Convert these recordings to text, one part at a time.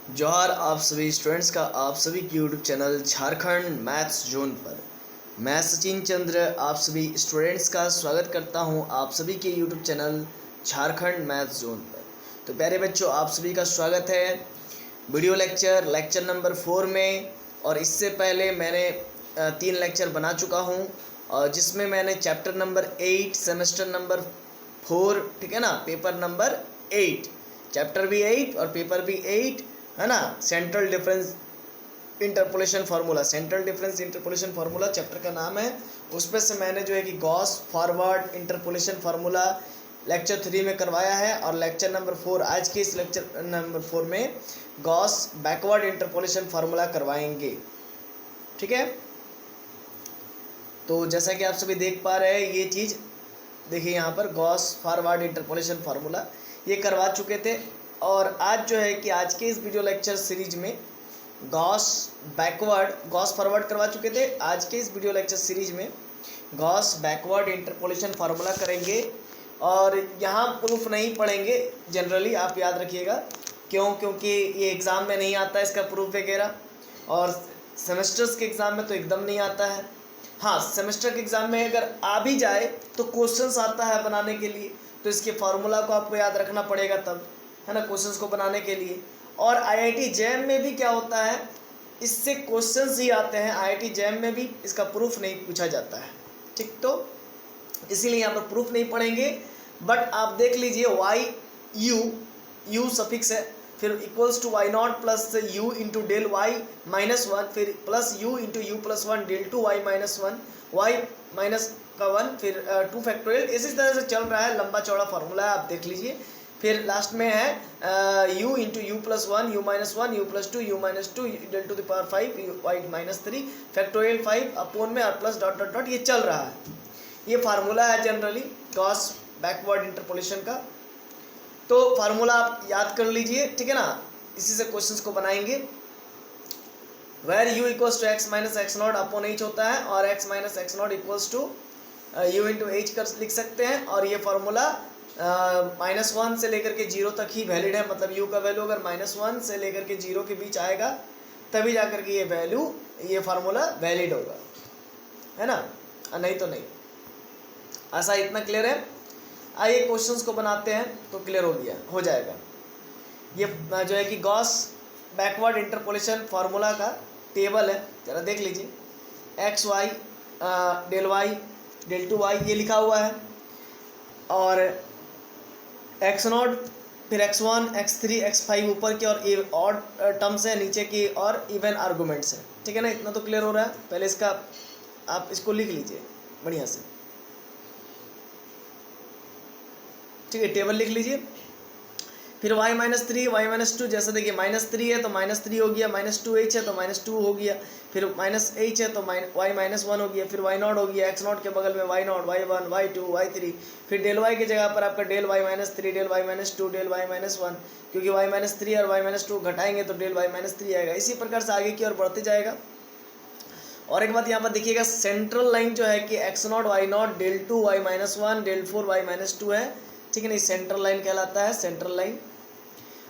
जोहार आप सभी स्टूडेंट्स का आप सभी की YouTube channel Jharkhand maths zone पर मैं सचिन चंद्र आप सभी स्टूडेंट्स का स्वागत करता हूं आप सभी के YouTube channel Jharkhand maths zone पर। तो प्यारे बच्चों, आप सभी का स्वागत है वीडियो लेक्चर नंबर 4 में। और इससे पहले मैंने 3 लेक्चर बना चुका हूं, और जिसमें मैंने चैप्टर नंबर 8 सेमेस्टर नंबर 4, ठीक है ना, पेपर नंबर 8, चैप्टर भी 8 और पेपर भी 8 है ना। Central difference interpolation formula chapter का नाम है। उसमें से मैंने जो है कि Gauss forward interpolation formula lecture 3 में करवाया है, और लेक्चर नंबर 4 आज के इस लेक्चर नंबर 4 में गॉस बैकवर्ड इंटरपोलेशन फार्मूला करवाएंगे, ठीक है। तो जैसा कि आप सभी देख पा रहे हैं, ये चीज़ देखिए यहाँ पर गॉस फॉरवर्ड इंटरपोलेशन फार्मूला ये करवा चुके थे। और आज जो है कि आज के इस वीडियो लेक्चर सीरीज में गॉस फॉरवर्ड करवा चुके थे। आज के इस वीडियो लेक्चर सीरीज में गॉस बैकवर्ड इंटरपोलेशन फार्मूला करेंगे, और यहाँ प्रूफ नहीं पढ़ेंगे जनरली, आप याद रखिएगा। क्योंकि ये एग्ज़ाम में नहीं आता है इसका प्रूफ वगैरह, और सेमेस्टर्स के एग्ज़ाम में तो एकदम नहीं आता है। हाँ, सेमेस्टर के एग्ज़ाम में अगर आ भी जाए तो क्वेश्चंस आता है बनाने के लिए, तो इसके फार्मूला को आपको याद रखना पड़ेगा तब, है ना, क्वेश्चंस को बनाने के लिए। और आईआईटी जैम में भी क्या होता है, इससे क्वेश्चंस ही आते हैं। आईआईटी जैम में भी इसका प्रूफ नहीं पूछा जाता है, ठीक। तो इसीलिए यहाँ पर प्रूफ नहीं पढ़ेंगे, बट आप देख लीजिए वाई यू सफिक्स है, फिर equals to y not plus u into del y minus 1, फिर plus u into u plus 1 del two y minus 1 y minus का 1, फिर 2 फैक्टोरियल। इसी तरह से चल रहा है, लंबा चौड़ा फार्मूला है, आप देख लीजिए। फिर लास्ट में है u into u plus 1 u minus 1 u plus 2 u minus 2 del to the power 5 y minus 3 factorial 5 upon में और प्लस डॉट डॉट डॉट, ये चल रहा है। ये फार्मूला है जनरली गॉस बैकवर्ड इंटरपोलेशन का। तो फार्मूला आप याद कर लीजिए, ठीक है ना। इसी से क्वेश्चंस को बनाएंगे। Where u equals to x minus x not upon h होता है, और x minus x not equals to u into h कर लिख सकते हैं। और ये फार्मूला -1 से लेकर के 0 तक ही वैलिड है, मतलब u का वैल्यू अगर -1 से लेकर के 0 के बीच आएगा तभी जाकर के ये फार्मूला वैलिड होगा, है ना, नहीं तो नहीं। ऐसा इतना क्लियर है। आइए क्वेश्चंस को बनाते हैं तो क्लियर हो जाएगा। ये जो है कि गॉस बैकवर्ड इंटरपोलेशन फार्मूला का टेबल है, जरा देख लीजिए। X y del y del two y ये लिखा हुआ है, और एक्स नॉट फिर x1 x3 x5 ऊपर की और ऑड टर्म्स है, नीचे की और इवन आर्गूमेंट्स है, ठीक है ना। इतना तो क्लियर हो रहा है। पहले इसका आप इसको लिख लीजिए बढ़िया से, ठीक है, टेबल लिख लीजिए। फिर y माइनस 3 y माइनस 2, जैसे देखिए -3 है तो -3 हो गया, -2h है तो -2 हो गया, फिर -h है तो y माइनस 1 हो गया, फिर y नॉट हो गया, x नॉट के बगल में y not y1 y2 y3, फिर डेल y की जगह पर आपका del y minus 3 del y minus 2 del y minus 1, क्योंकि y माइनस 3 और y माइनस 2 घटाएंगे तो डेल y माइनस 3 आएगा। इसी प्रकार से आगे की ओर बढ़ते जाएगा। और एक बात यहाँ पर देखिएगा, सेंट्रल लाइन जो है कि x not y not del 2 y minus 1 del 4 y minus 2 है, ठीक है ना। सेंट्रल लाइन कहलाता है, सेंट्रल लाइन।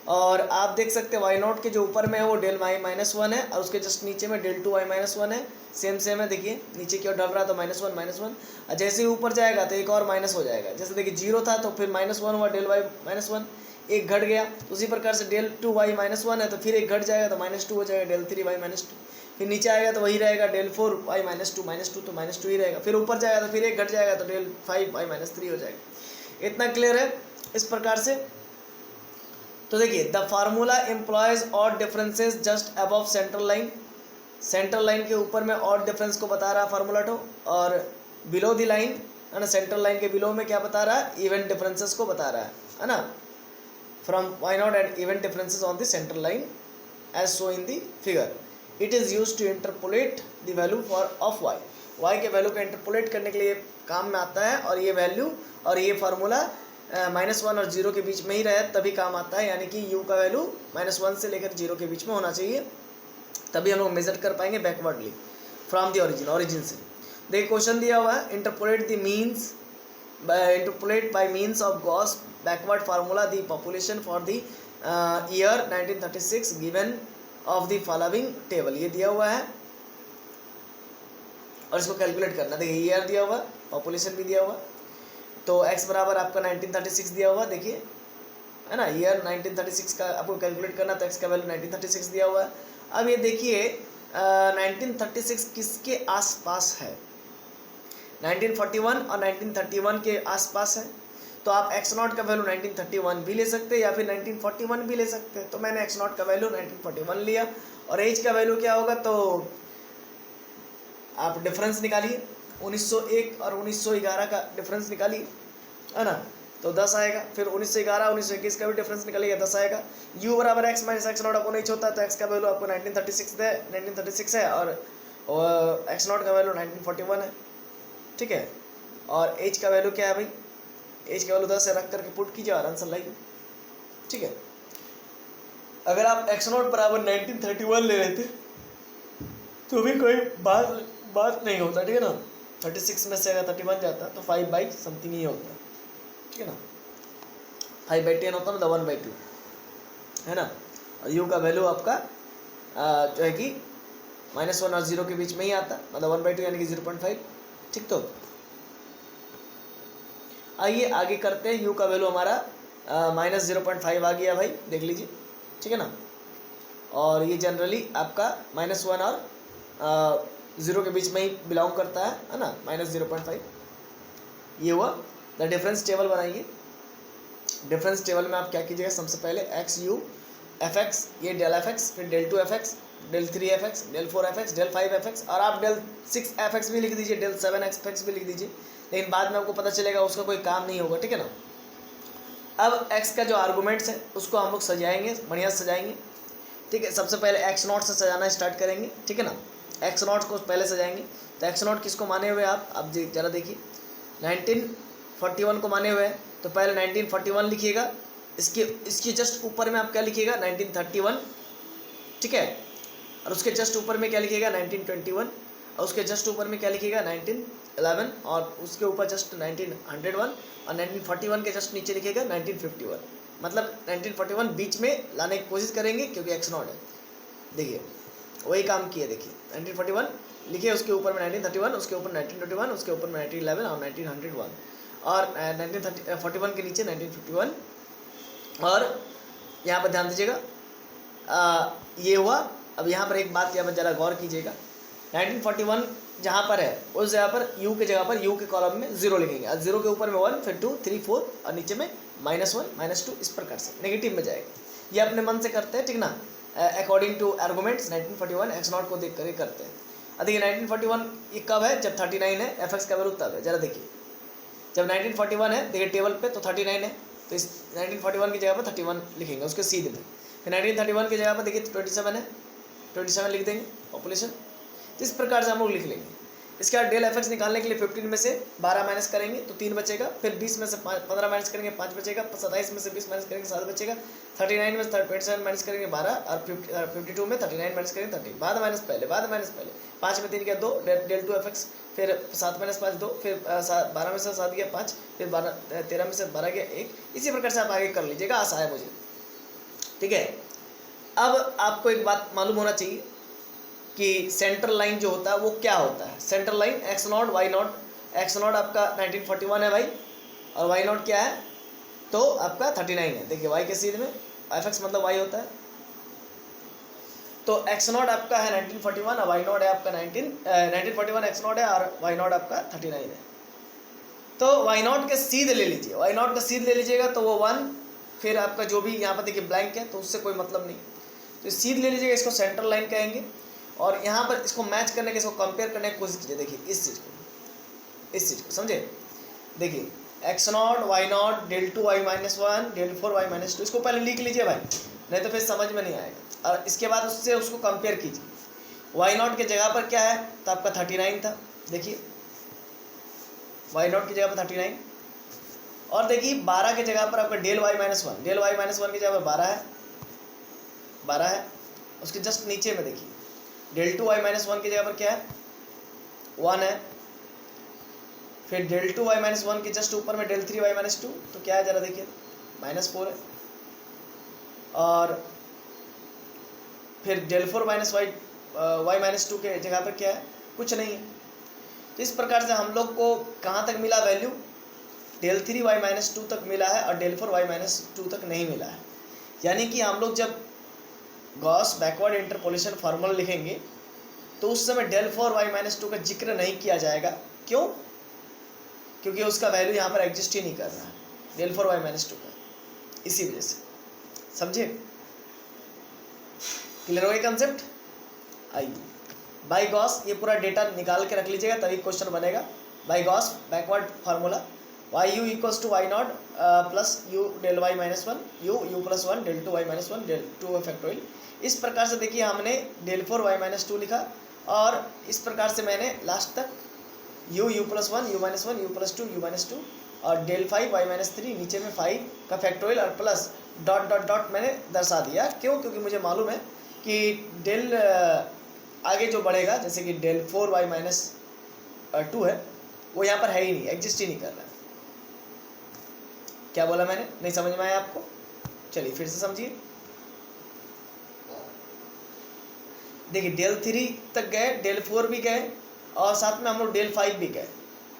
और आप देख सकते हैं वाई नॉट के जो ऊपर में है वो डेल वाई माइनस 1 है, और उसके जस्ट नीचे में डेल 2 वाई माइनस 1 है। सेम है, देखिए नीचे की ओर डल रहा है तो -1 और जैसे ही ऊपर जाएगा तो एक और माइनस हो जाएगा। जैसे देखिए 0 था तो फिर -1 हुआ, डेल वाई माइनस 1 एक घट गया, तो उसी प्रकार से डेल 2 वाई माइनस 1 है तो फिर एक घट जाएगा तो -2 हो जाएगा, डेल 3 वाई माइनस 2। फिर नीचे आएगा तो वही रहेगा डेल 4 वाई माइनस 2 तो -2 ही रहेगा। फिर ऊपर जाएगा तो फिर एक घट जाएगा तो डेल 5 वाई माइनस 3 हो जाएगा। इतना क्लियर है इस प्रकार से। तो देखिए, the formula employees odd differences just above central line. Central line के ऊपर में ऑड डिफरेंस को बता रहा है फार्मूला टू, और बिलो द लाइन, है ना, सेंट्रल लाइन के बिलो में क्या बता रहा है, इवन डिफरेंसेस को बता रहा है ना, from y not and even differences on the central line as so in the figure. It is use to interpolate the value for of y के वैल्यू को इंटरपोलेट करने के लिए काम में आता है। और ये वैल्यू और ये फार्मूला -1 और 0 के बीच में ही रहे तभी काम आता है, यानी कि u का वैल्यू -1 से लेकर 0 के बीच में होना चाहिए, तभी हम लोग मेजर कर पाएंगे बैकवर्डली फ्रॉम द ओरिजिन से। देखिए क्वेश्चन दिया हुआ है, interpolate bye means of Gauss backward formula the population for the year 1936 given of the following table, ये दिया हुआ है और इसको कैलकुलेट करना। देखिए ईयर दिया हुआ, पॉपुलेशन भी दिया हुआ, तो x बराबर आपका 1936 दिया हुआ, देखिए है ना, ईयर 1936 का आपको कैलकुलेट करना, तो x का वैल्यू 1936 दिया हुआ है। अब ये देखिए 1936 किसके आसपास है, 1941 और 1931 के आसपास है, तो आप x नॉट का वैल्यू 1931 भी ले सकते हैं या फिर 1941 भी ले सकते हैं। तो मैंने x नॉट का वैल्यू 1941 लिया और एज का वैल्यू क्या होगा, तो आप डिफरेंस निकालिए, 1901 और 1911 का डिफरेंस निकालिए, है ना, तो 10 आएगा। फिर 1911 1921 का भी डिफरेंस निकालिएगा, 10 आएगा। u बराबर x minus x not upon h होता है, तो x का वैल्यू आपको 1936 है और x नॉट का वैल्यू 1941 है, ठीक है। और h का वैल्यू क्या है भाई, h का वैल्यू 10 है, रख करके पुट कीजिए और आंसर लाइए, ठीक है। अगर आप x नॉट बराबर 1931 ले लेते तो भी कोई बात नहीं होता, ठीक है ना। 36 में से अगर 31 जाता तो 5 समथिंग ही होता, ठीक है ना, 5/10 होता मतलब 1/2, है ना। और u का वैल्यू आपका जो है कि -1 और 0 के बीच में ही आता, मतलब 1/2 यानी कि 0.5, ठीक। तो आइए आगे करते हैं, u का वैल्यू हमारा -0.5 आ गया भाई, देख लीजिए, ठीक है ना। और ये जनरली आपका -1 और 0 के बीच में ही बिलोंग करता है ना, -0.5 ये हुआ। द डिफरेंस टेबल बनाइए। डिफरेंस टेबल में आप क्या कीजिएगा, सबसे पहले एक्स यू एफ एक्स, ये डेल एफ एक्स, फिर del 2 f x, del 3 f x, del 4 f x, del 5 f x, और आप डेल 6 एफ एक्स भी लिख दीजिए, डेल 7 एफ एक्स भी लिख दीजिए, लेकिन बाद में आपको पता चलेगा उसका कोई काम नहीं होगा, ठीक है ना। अब एक्स का जो आर्गूमेंट्स है उसको हम लोग सजाएंगे, बढ़िया से सजाएंगे, ठीक है। सबसे पहले एक्स नॉट से सजाना स्टार्ट करेंगे, ठीक है ना। एक्स नॉट को पहले सजाएंगे, तो एक्स नॉट किसको माने हुए आप ज़रा देखिए, 1941 को माने हुए हैं, तो पहले 1941 लिखिएगा, इसके जस्ट ऊपर में आप क्या लिखिएगा 1931, ठीक है। और उसके जस्ट ऊपर में क्या लिखिएगा 1921, और उसके जस्ट ऊपर में क्या लिखिएगा 1911, और उसके ऊपर जस्ट 1901, और 1941 के जस्ट नीचे लिखिएगा 1951, मतलब 1941 बीच में लाने की कोशिश करेंगे क्योंकि एक्स नॉट है। देखिए वही काम किया, देखिए 1941 लिखिए, उसके ऊपर में 1931, उसके ऊपर 1921, उसके ऊपर में 1911 और 1901, और 1941 के नीचे 1951, और यहाँ पर ध्यान दीजिएगा ये हुआ। अब यहाँ पर एक बात यहाँ पर ज़रा गौर कीजिएगा, 1941 जहाँ पर है उस जगह पर u के जगह पर u के कॉलम में 0 लिखेंगे, और 0 के ऊपर में 1, फिर 2, 3, 4 और नीचे में -1, -2, इस प्रकार से नेगेटिव में जाएगा। ये अपने मन से करते हैं, ठीक ना, according to arguments 1941 x not को देख कर करते हैं। अब देखिए 1941 ये कब है, जब 39 है, एफ एक्स का वैल्यू तब है, जरा देखिए जब 1941 है, देखिए टेबल पे तो 39 है, तो इस 1941 की जगह पर 31 लिखेंगे उसके सीधे में। फिर 1931 की जगह पर देखिए 27 है, 27 लिख देंगे पॉपुलेशन, तो इस प्रकार से हम लोग लिख लेंगे। इसके बाद डेल एफ एक्स निकालने के लिए 15 में से 12 माइनस करेंगे तो 3 बचेगा, फिर 20 में से 15 माइनस करेंगे 5 बचेगा, 27 में से 20 माइनस करेंगे 7 बचेगा, 39 में से 27 माइनस करेंगे 12, और 52 में 39 माइनस करेंगे 30, बाद माइनस पहले 5 में 3 गया 2, डेल 2 एफ एक्स, फिर 7 माइनस 5 2, फिर 12 में से 7 गया 5, फिर 13 में से 12 गया 1, इसी प्रकार से आप आगे कर लीजिएगा, आशा है मुझे, ठीक है। अब आपको एक बात मालूम होना चाहिए कि सेंट्रल लाइन जो होता है वो क्या होता है। Central line x not y not, x not आपका 1941 है भाई, और वाई नॉट क्या है तो आपका 39 है। देखिए वाई के सीध में एफ एक्स मतलब वाई होता है, तो एक्स नॉट आपका है 1941 और वाई नॉट है आपका 1941 एक्स नॉट है और वाई नॉट आपका 39 है। तो वाई नॉट के सीध ले लीजिए, वाई नॉट का सीध ले लीजिएगा तो वो 1, फिर आपका जो भी यहाँ पर देखिए ब्लैंक है तो उससे कोई मतलब नहीं, तो सीध ले लीजिएगा, इसको सेंट्रल लाइन कहेंगे। और यहाँ पर इसको मैच करने के, इसको कंपेयर करने की कोशिश कीजिए, देखिए इस चीज़ को समझे। देखिए x not y not del 2 y -1 del 4 y -2, इसको पहले लिख लीजिए भाई, नहीं तो फिर समझ में नहीं आएगा। और इसके बाद उससे उसको कंपेयर कीजिए, वाई नॉट की जगह पर क्या है तो आपका 39 था, देखिए वाई नॉट की जगह पर 39, और देखिए 12 की जगह पर आपका डेल वाई -1, डेल वाई -1 की जगह पर 12 है, उसके जस्ट नीचे में देखिए डेल 2 वाई -1 की जगह पर क्या है 1 है, फिर डेल 2 वाई -1 के जस्ट ऊपर में डेल 3 वाई -2, तो क्या है जरा देखिए -4 है, और फिर डेल 4 माइनस वाई माइनस 2 के जगह पर क्या है, कुछ नहीं है। तो इस प्रकार से हम लोग को कहाँ तक मिला वैल्यू, डेल 3 वाई माइनस 2 तक मिला है और डेल 4 वाई माइनस 2 तक नहीं मिला है। यानी कि हम लोग जब गॉस बैकवर्ड इंटरपोलेशन फार्मूला लिखेंगे तो उस समय डेल 4 वाई माइनस 2 का जिक्र नहीं किया जाएगा। क्यों? क्योंकि उसका वैल्यू यहाँ पर एग्जिस्ट ही नहीं कर रहा है, डेल 4 वाई माइनस 2 का, इसी वजह से। समझे? क्लियर हो गया कंसेप्ट? आइए बाई गॉस ये पूरा डेटा निकाल के रख लीजिएगा, तभी क्वेश्चन बनेगा। By Gauss backward formula y u equals to y not plus u del y minus 1 u plus 1 del 2 y minus 1 del 2 factorial. इस प्रकार से देखिए हमने डेल 4 वाई माइनस 2 लिखा और इस प्रकार से मैंने लास्ट तक you plus 1 u minus 1 u plus 2 u minus 2 और डेल 5 वाई माइनस 3 नीचे में 5 का फैक्टोरियल और प्लस डॉट डॉट डॉट मैंने दर्शा दिया। क्यों? क्योंकि मुझे मालूम है कि डेल आगे जो बढ़ेगा, जैसे कि डेल 4 वाई माइनस 2 है, वो यहाँ पर है ही नहीं, एग्जिस्ट ही नहीं कर रहा। क्या बोला मैंने? नहीं समझ में आया आपको? चलिए फिर से समझिए। देखिए डेल 3 तक गए, डेल 4 भी गए और साथ में हम लोग डेल 5 भी गए,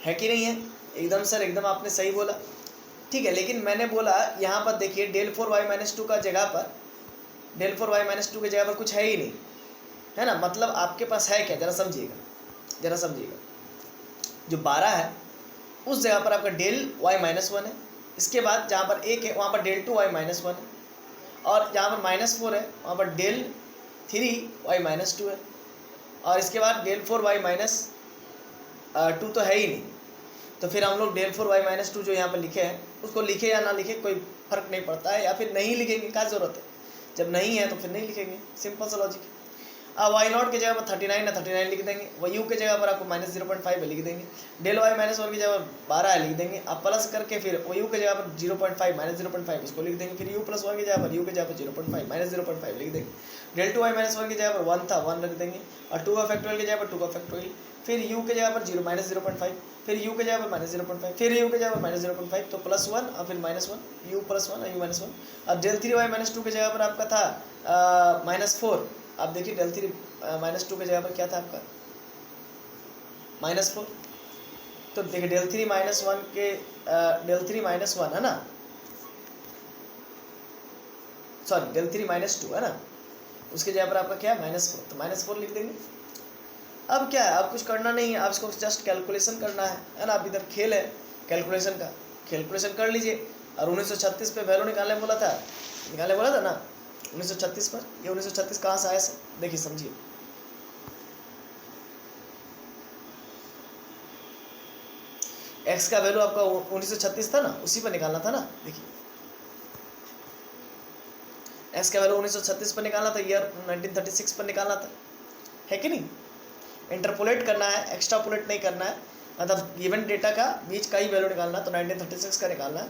है कि नहीं है? एकदम सर एकदम आपने सही बोला, ठीक है। लेकिन मैंने बोला यहाँ पर देखिए डेल 4 वाई माइनस 2 का जगह पर, डेल 4 वाई माइनस 2 के जगह पर कुछ है ही नहीं, है ना। मतलब आपके पास है क्या, जरा समझिएगा, जरा समझिएगा। जो 12 है उस जगह पर आपका डेल वाई माइनस 1 है, इसके बाद जहाँ पर 1 है वहाँ पर डेल 2 वाई माइनस 1 है, और जहाँ पर माइनस 4 है वहाँ पर डेल 3 वाई माइनस 2 है, और इसके बाद डेल 4 वाई माइनस 2 तो है ही नहीं। तो फिर हम लोग डेल 4 वाई माइनस 2 जो यहाँ पर लिखे हैं उसको लिखे या ना लिखे कोई फर्क नहीं पड़ता है, या फिर नहीं लिखेंगे, क्या ज़रूरत है। जब नहीं है तो फिर नहीं लिखेंगे, सिंपल सा लॉजिक है। अब वाई नॉट के जगह पर 39 है, 39 लिख देंगे। वो यू के जगह पर आपको माइनस 0.5 है, लिख देंगे। डेल वाई माइनस 1 की जगह पर 12 है, लिख देंगे। अब प्लस करके फिर वो यू के जगह पर 0.5 माइनस 0.5 उसको लिख देंगे। फिर यू प्लस 1 की जगह पर यू के जगह पर 0.5 माइनस 0.5 लिख देंगे। डेल 2 वाई माइनस 1 की जगह पर 1 था, 1 रख देंगे, और 2 का फैक्टोरियल की जगह पर 2 का फैक्टोरियल। फिर यू के जगह पर 0 माइनस 0.5, फिर यू के जगह पर माइनस 0.5, फिर यू के जगह पर माइनस 0.5, तो प्लस 1 और फिर माइनस 1, यू प्लस 1 और यू माइनस 1। और डेल 3 वाई माइनस 2 के जगह पर आपका था माइनस 4। आप देखिए डेल 3 माइनस 2 के जगह पर क्या था आपका, माइनस 4। तो देखिए डेल 3 माइनस 1 के डेल 3 माइनस 1 है ना, सॉरी डेल 3 माइनस 2 है ना, उसके जगह पर आपका क्या है, माइनस 4, तो माइनस 4 लिख देंगे। अब क्या है, अब कुछ करना नहीं है, अब इसको जस्ट कैलकुलेशन करना है ना। अब इधर खेल है कैलकुलेशन का, कैलकुलेशन कर लीजिए। और 1936 पे वैल्यू निकालने बोला था ना 1936 पर। ये 1936 कहाँ से आया, देखिए समझिए। एक्स का वैल्यू आपका 1936 था ना, उसी पर निकालना था ना। देखिए एक्स का वैल्यू 1936 पर निकालना था, ईयर 1936 पर निकालना था, है कि नहीं। इंटरपोलेट करना है, एक्स्ट्रापोलेट नहीं करना है। मतलब गिवन डेटा का बीच का ही वैल्यू निकालना है, तो 1936 का निकालना है,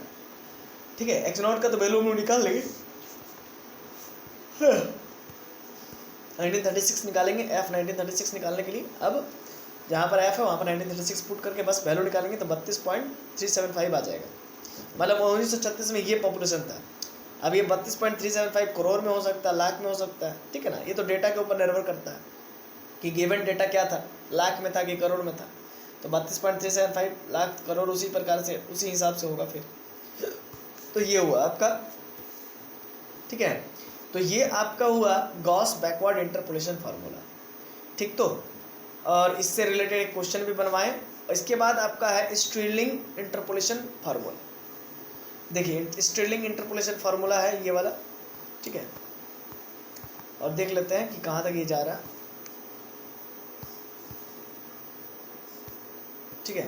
ठीक है। एक्स नॉट का तो वैल्यू हम लोग निकाल लेंगे, 1936 निकालेंगे। एफ 1936 निकालने के लिए अब जहाँ पर एफ है वहाँ पर 1936 पुट करके बस वैल्यू निकालेंगे, तो 32.375 आ जाएगा। मतलब 1936 में ये पॉपुलेशन था। अब ये 32.375 करोड़ में हो सकता है, लाख में हो सकता है, ठीक है ना। ये तो डेटा के ऊपर निर्भर करता है कि गिवन डेटा क्या था, लाख में था कि करोड़ में था। तो 32.375 लाख करोड़ उसी प्रकार से उसी हिसाब से होगा फिर। तो ये हुआ आपका, ठीक है। तो ये आपका हुआ गॉस बैकवर्ड इंटरपोलेशन फार्मूला, ठीक। तो और इससे रिलेटेड एक क्वेश्चन भी बनवाएं। इसके बाद आपका है स्ट्रीलिंग इंटरपोलेशन फार्मूला। देखिए स्ट्रीलिंग इंटरपोलेशन फार्मूला है ये वाला, ठीक है। और देख लेते हैं कि कहाँ तक ये जा रहा है, ठीक है।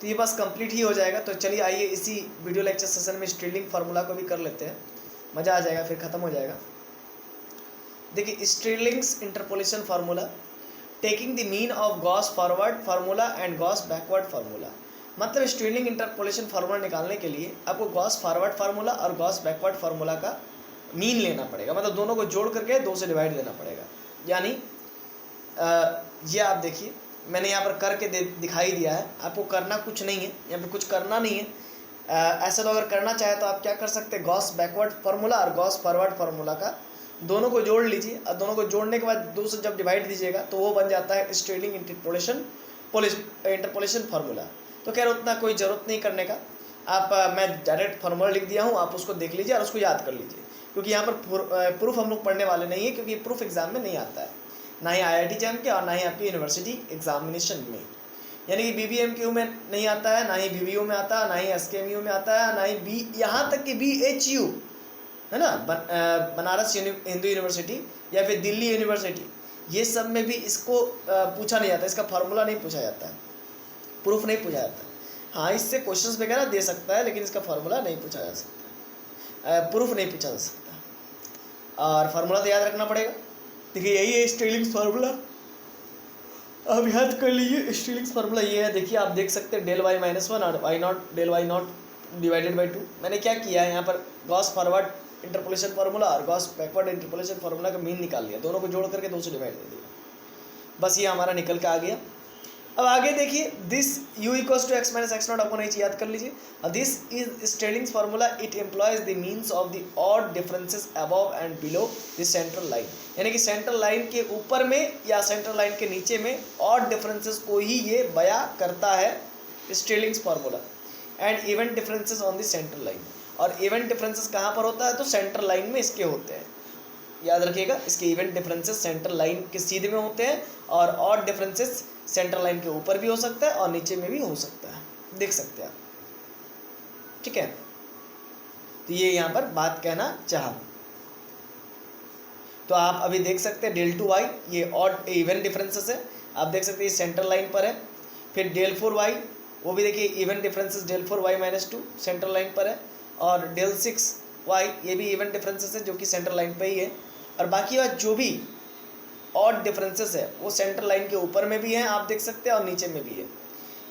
तो ये बस कंप्लीट ही हो जाएगा। तो चलिए आइए इसी वीडियो लेक्चर सेशन में स्ट्रीलिंग फार्मूला को भी कर लेते हैं, मज़ा आ जाएगा, फिर ख़त्म हो जाएगा। देखिए Stirling's interpolation formula, taking the mean of Gauss forward formula and Gauss backward formula. मतलब स्ट्रीलिंग इंटरपोलेशन फार्मूला निकालने के लिए आपको गॉस फॉरवर्ड फार्मूला और गॉस बैकवर्ड फार्मूला का मीन लेना पड़ेगा। मतलब दोनों को जोड़ करके 2 से डिवाइड देना पड़ेगा। यानी ये आप देखिए मैंने यहाँ पर करके दिखाई दिया है, आपको करना कुछ नहीं है, यहाँ पर कुछ करना नहीं है, ऐसा तो अगर करना चाहे तो आप क्या कर सकते हैं, गॉस बैकवर्ड फार्मूला और गॉस फॉरवर्ड फार्मूला का दोनों को जोड़ लीजिए, और दोनों को जोड़ने के बाद दो से जब डिवाइड दीजिएगा तो वो बन जाता है स्ट्रेलिंग इंटरपोलेशन फार्मूला। तो खैर उतना कोई ज़रूरत नहीं करने का, मैं डायरेक्ट फार्मूला लिख दिया हूँ, आप उसको देख लीजिए और उसको याद कर लीजिए, क्योंकि यहाँ पर प्रूफ हम लोग पढ़ने वाले नहीं है, क्योंकि प्रूफ एग्जाम में नहीं आता है, ना ही IIT जैम के और ना ही आपकी यूनिवर्सिटी एग्जामिनेशन में, यानी कि BBMQ में नहीं आता है, ना ही BBU में आता है, ना ही SKMU में आता है, ना ही यहाँ तक कि BHU है ना, बनारस हिंदू यूनिवर्सिटी या फिर दिल्ली यूनिवर्सिटी, ये सब में भी इसको पूछा नहीं जाता, इसका फार्मूला नहीं पूछा जाता है, प्रूफ नहीं पूछा जाता है। हाँ, इससे क्वेश्चंस वगैरह दे सकता है, लेकिन इसका फार्मूला नहीं पूछा जा सकता, प्रूफ नहीं पूछा जा सकता, और फार्मूला तो याद रखना पड़ेगा। देखिए यही है स्टिलिंग्स फार्मूला, अब याद कर लीजिए। स्टिलिंग्स फार्मूला ये है, देखिए आप देख सकते हैं del y - 1 और y0 del y0 divided by 2। मैंने क्या किया है यहाँ पर गॉस फॉरवर्ड इंटरपोलेशन फार्मूला और गॉस बैकवर्ड इंटरपोलेशन फार्मूला का मीन निकाल लिया, दोनों को जोड़ करके 2 से डिवाइड दे दिया, बस ये हमारा निकल के आ गया। अब आगे देखिए, this u equals to x minus x0 upon h याद कर लीजिए। This is Stirling's formula, it employs the means of the odd differences above and below the central line, यानी कि सेंट्रल लाइन के ऊपर में या सेंट्रल लाइन के नीचे में ऑड डिफरेंसेस को ही ये बया करता है Stirling's formula, and even differences on the central line. और इवन डिफरेंसेस कहाँ पर होता है, तो सेंट्रल लाइन में इसके होते हैं, याद रखिएगा, इसके इवेंट डिफरेंसेस सेंट्रल लाइन के सीधे में होते हैं, और ऑड डिफरेंसेस सेंट्रल लाइन के ऊपर भी हो सकता है और नीचे में भी हो सकता है, देख सकते हैं आप, ठीक है। तो ये यहाँ पर बात कहना चाहा। तो आप अभी देख सकते हैं del 2y ये ऑड इवन डिफरेंसेस है, आप देख सकते हैं ये सेंट्रल लाइन पर है। फिर del 4y वो भी देखिए even differences del 4y - 2 central line पर है, और del 6y ये भी इवन डिफरेंसेस है जो कि सेंट्रल लाइन पर ही है। और बाकी बात जो भी ऑड डिफरेंसेस है वो सेंट्रल लाइन के ऊपर में भी हैं, आप देख सकते हैं, और नीचे में भी है,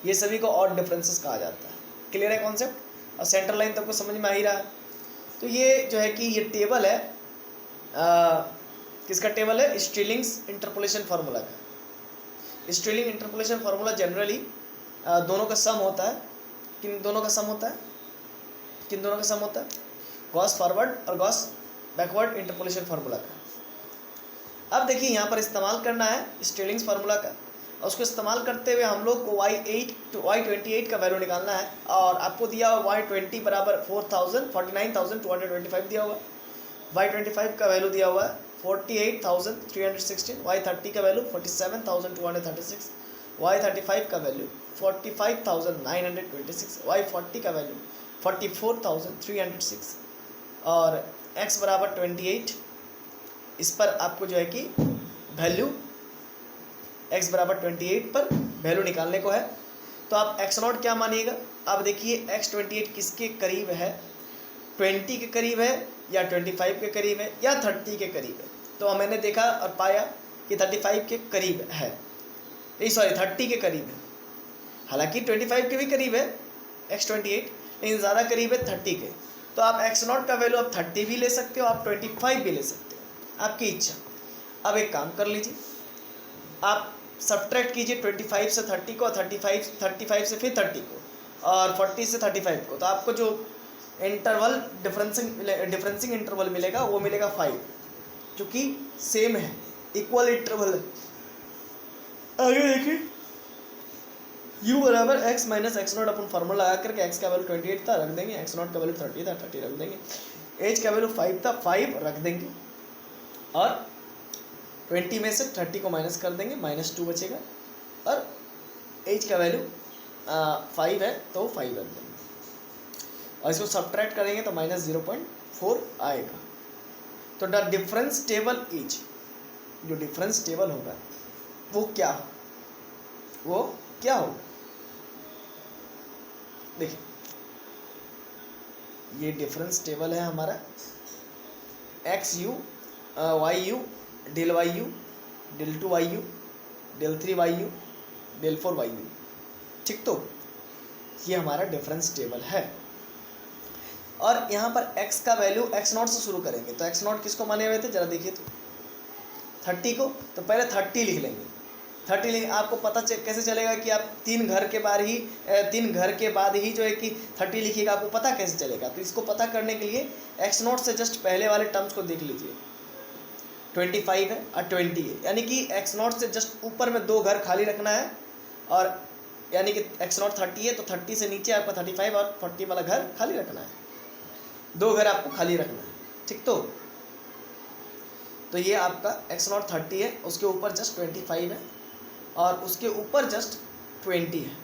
ये सभी को ऑड डिफरेंसेस कहा जाता है। क्लियर है कॉन्सेप्ट, और सेंट्रल लाइन तक को समझ में आ ही रहा है। तो ये जो है कि ये टेबल है, किसका टेबल है, स्टिलिंग्स इंटरपोलेशन फार्मूला का। स्टिलिंग इंटरपोलेशन फार्मूला जनरली दोनों का सम होता है, किन दोनों का सम होता है, किन दोनों का सम होता है, गॉस फॉरवर्ड और गॉस बैकवर्ड इंटरपोलेशन फार्मूला का। अब देखिए यहाँ पर इस्तेमाल करना है स्टिलिंग्स फार्मूला का, और उसको इस्तेमाल करते हुए हम लोग को y28 का वैल्यू निकालना है, और आपको दिया हुआ y20 बराबर 49,225 दिया हुआ, y25 का वैल्यू दिया हुआ है 48,316, y30 का वैल्यू 47,236, y35 का वैल्यू 45,926, y40 का वैल्यू 44,306, और x बराबर 28, इस पर आपको जो है कि वैल्यू x बराबर 28 पर वैल्यू निकालने को है। तो आप x0 क्या मानिएगा, अब देखिए x28 किसके करीब है, 20 के करीब है या 25 के करीब है या 30 के करीब है। तो मैंने देखा और पाया कि 35 के करीब है, सॉरी 30 के करीब है, हालांकि 25 के भी करीब है x28, लेकिन ज़्यादा करीब है 30 के। तो आप x0 का वैल्यू आप 30 भी ले सकते हो, आप 25 भी ले सकते हो, आपकी इच्छा। अब एक काम कर लीजिए, आप सब्ट्रैक्ट कीजिए 25 से 30 को, 35 से फिर 30 को, और 40 से 35 को, तो आपको जो इंटरवल डिफरेंसिंग इंटरवल मिलेगा वो मिलेगा 5, जो कि सेम है, इक्वल इंटरवल है। आगे देखिए, u बराबर x माइनस x0 अपन फार्मूला लगा करके x का वैल्यू 28 था, रख देंगे, x0 का वैल्यू 30 था, 30 रख देंगे, h का वैल्यू 5 था, 5 रख देंगे, और 20 में से 30 को माइनस कर देंगे, -2 बचेगा, और h का वैल्यू 5 है तो 5 रख देंगे, और इसको सब्ट्रैक्ट करेंगे तो -0.4 आएगा। तो द डिफरेंस टेबल इज, जो डिफरेंस टेबल होगा वो क्या होगा, देखिए ये डिफरेंस टेबल है हमारा, XU YU del YU del 2YU del 3YU del 4YU, ठीक। तो ये हमारा डिफरेंस टेबल है, और यहाँ पर x का वैल्यू x0 से शुरू करेंगे। तो x0 किसको माने हुए थे, जरा देखिए तो 30 को, तो पहले 30 लिख लेंगे, 30 आपको पता कैसे चलेगा कि आप 3 घर के बाद ही जो है कि 30 लिखिएगा, आपको पता कैसे चलेगा? तो इसको पता करने के लिए x0 से जस्ट पहले वाले टर्म्स को देख लीजिए। 25 है और 20 है, यानी कि x0 से जस्ट ऊपर में 2 घर खाली रखना है, और यानी कि x0 30 है तो 30 से नीचे आपका 35 और 40 वाला घर खाली रखना है, 2 घर आपको खाली रखना है। ठीक, तो ये आपका x0 30 है, उसके ऊपर जस्ट 25 है और उसके ऊपर जस्ट 20 है।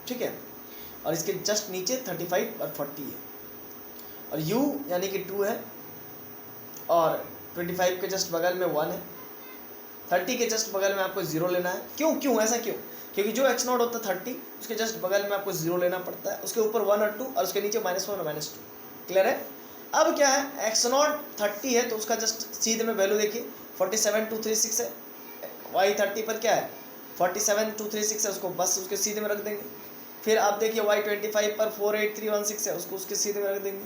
ठीक है, और इसके जस्ट नीचे 35 और 40 है, और u यानी कि 2 है, और 25 के जस्ट बगल में 1 है, 30 के जस्ट बगल में आपको 0 लेना है। क्यों ऐसा क्यों? क्योंकि जो x0 होता है 30, उसके जस्ट बगल में आपको 0 लेना पड़ता है, उसके ऊपर 1 और 2 और उसके नीचे -1 और -2। क्लियर है? अब क्या है, x0 30 है तो उसका जस्ट सीधे में वैल्यू देखिए 47236 है, y 30 पर क्या है 47236 है, उसको बस उसके सीधे में रख देंगे। फिर आप देखिए y 25 पर 48316 है, उसको उसके सीधे में रख देंगे।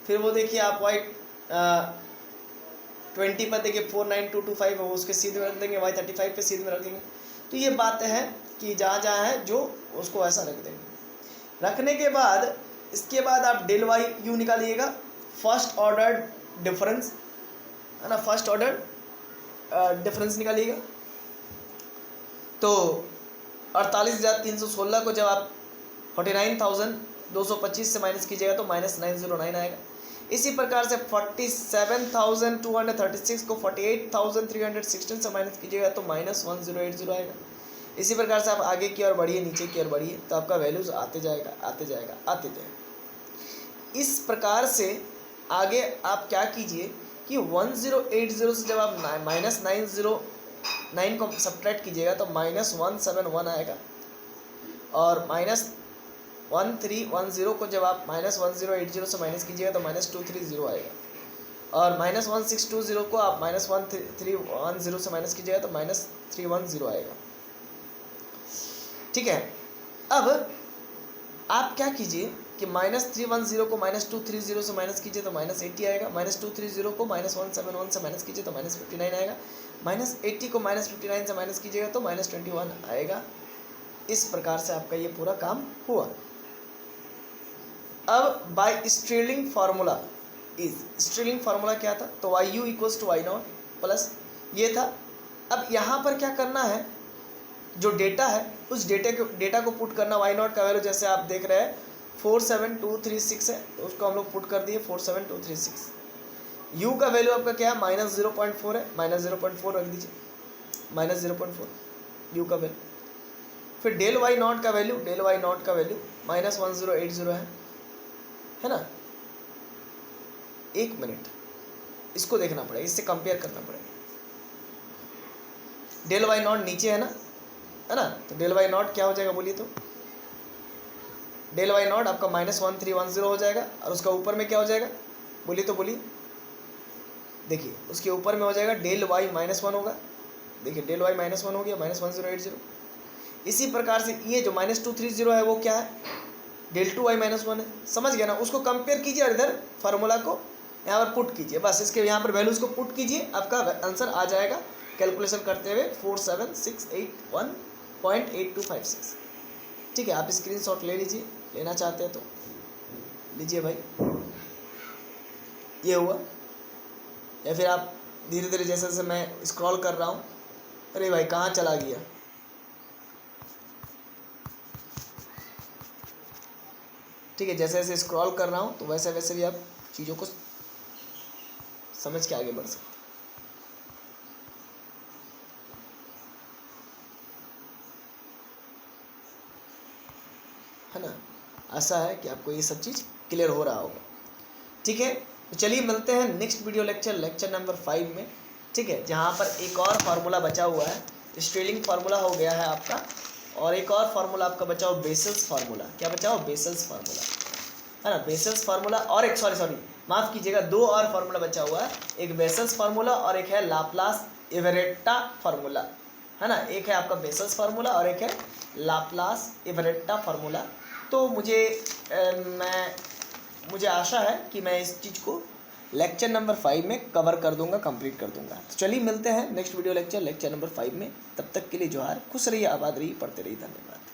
फिर वो देखिए आप y 20 पर देखिए 49225 है, वो उसके सीधे में रख देंगे, y 35 पे सीधे में रखेंगे। तो ये बात है कि जहाँ है जो उसको ऐसा रख देंगे। रखने के बाद इसके बाद आप डेल वाई यू निकालिएगा, फर्स्ट ऑर्डर डिफरेंस है ना, फर्स्ट ऑर्डर डिफरेंस निकालिएगा। तो 48,316 को जब आप 49,225 से माइनस कीजिएगा तो -909 आएगा। इसी प्रकार से 47,236 को 48,316 से माइनस कीजिएगा तो -1080 आएगा। इसी प्रकार से आप आगे की ओर बढ़िए, नीचे की ओर बढ़िए, तो आपका वैल्यूज आते जाएगा। इस प्रकार से आगे आप क्या कीजिए कि 1080 से जब आप -909 को सब्ट्रैक्ट कीजिएगा तो -171 आएगा, और -1310 को जब आप -1080 से माइनस कीजिएगा तो -230 आएगा, और -1620 को आप -1310 से माइनस कीजिएगा तो -310 आएगा। ठीक है, अब आप क्या कीजिए कि -310 को -230 से माइनस कीजिए तो -80 आएगा, -230 को -171 से माइनस कीजिए तो -59 आएगा, -80 को -59 से माइनस कीजिएगा तो -21 आएगा। इस प्रकार से आपका ये पूरा काम हुआ। अब by Stirling formula Stirling formula क्या था? तो YU = Y0 प्लस ये था। अब यहाँ पर क्या करना है, जो डेटा है उस डेटा को पुट करना। Y0 का वैल्यू जैसे आप देख रहे हैं 47236 है, तो उसको हम लोग पुट कर दिए 47236। U का वैल्यू आपका क्या है, -0.4 है, -0.4 रख दीजिए, -0.4 U का वैल्यू। फिर डेल Y0 का वैल्यू -1080 है ना। एक मिनट, इसको देखना पड़ेगा, इससे कंपेयर करना पड़ेगा। डेल Y0 नीचे है ना, तो डेल Y0 क्या हो जाएगा बोलिए तो? डेल Y0 आपका -1310 हो जाएगा, और उसका ऊपर में क्या हो जाएगा बोलिए तो? बोलिए, देखिए उसके ऊपर में हो जाएगा डेल Y -1 होगा। देखिए डेल Y -1 हो गया, -1080। इसी प्रकार से ये जो -230 है वो क्या है, डेल 2Y -1 है। समझ गया ना? उसको कंपेयर कीजिए और इधर फार्मूला को यहाँ पर पुट कीजिए, बस इसके यहाँ पर वैल्यूज़ को पुट कीजिए, आपका आंसर आ जाएगा कैलकुलेशन करते हुए 47681.8256। ठीक है, आप स्क्रीनशॉट ले लीजिए, लेना चाहते हैं तो लीजिए भाई। ये हुआ, या फिर आप धीरे धीरे जैसे जैसे मैं स्क्रॉल कर रहा हूँ, अरे भाई कहाँ चला गया? ठीक है, जैसे जैसे स्क्रॉल कर रहा हूँ तो वैसे वैसे भी आप चीज़ों को समझ के आगे बढ़ सकते हैं, है ना। ऐसा है कि आपको ये सब चीज़ क्लियर हो रहा होगा। ठीक है, तो चलिए मिलते हैं नेक्स्ट वीडियो लेक्चर नंबर 5 में। ठीक है, जहाँ पर एक और फार्मूला बचा हुआ है, स्ट्रेलिंग फार्मूला हो गया है आपका, और एक और फार्मूला आपका बचा हो बेसल्स फार्मूला। क्या बचा हो? बेसल्स फार्मूला, है ना। बेसल्स फार्मूला और एक सॉरी माफ़ कीजिएगा, 2 और फार्मूला बचा हुआ है, एक बेसल्स फार्मूला और एक है लाप्लास इवेरेट्टा फार्मूला, है ना। एक है आपका बेसल्स फार्मूला और एक है लाप्लास इवेरेट्टा फार्मूला। तो मुझे आशा है कि मैं इस चीज़ को लेक्चर नंबर 5 में कवर कर दूंगा, कंप्लीट कर दूंगा। तो चलिए मिलते हैं नेक्स्ट वीडियो लेक्चर नंबर 5 में। तब तक के लिए जोहार, खुश रहिए, आबाद रहिए, पढ़ते रहिए। धन्यवाद।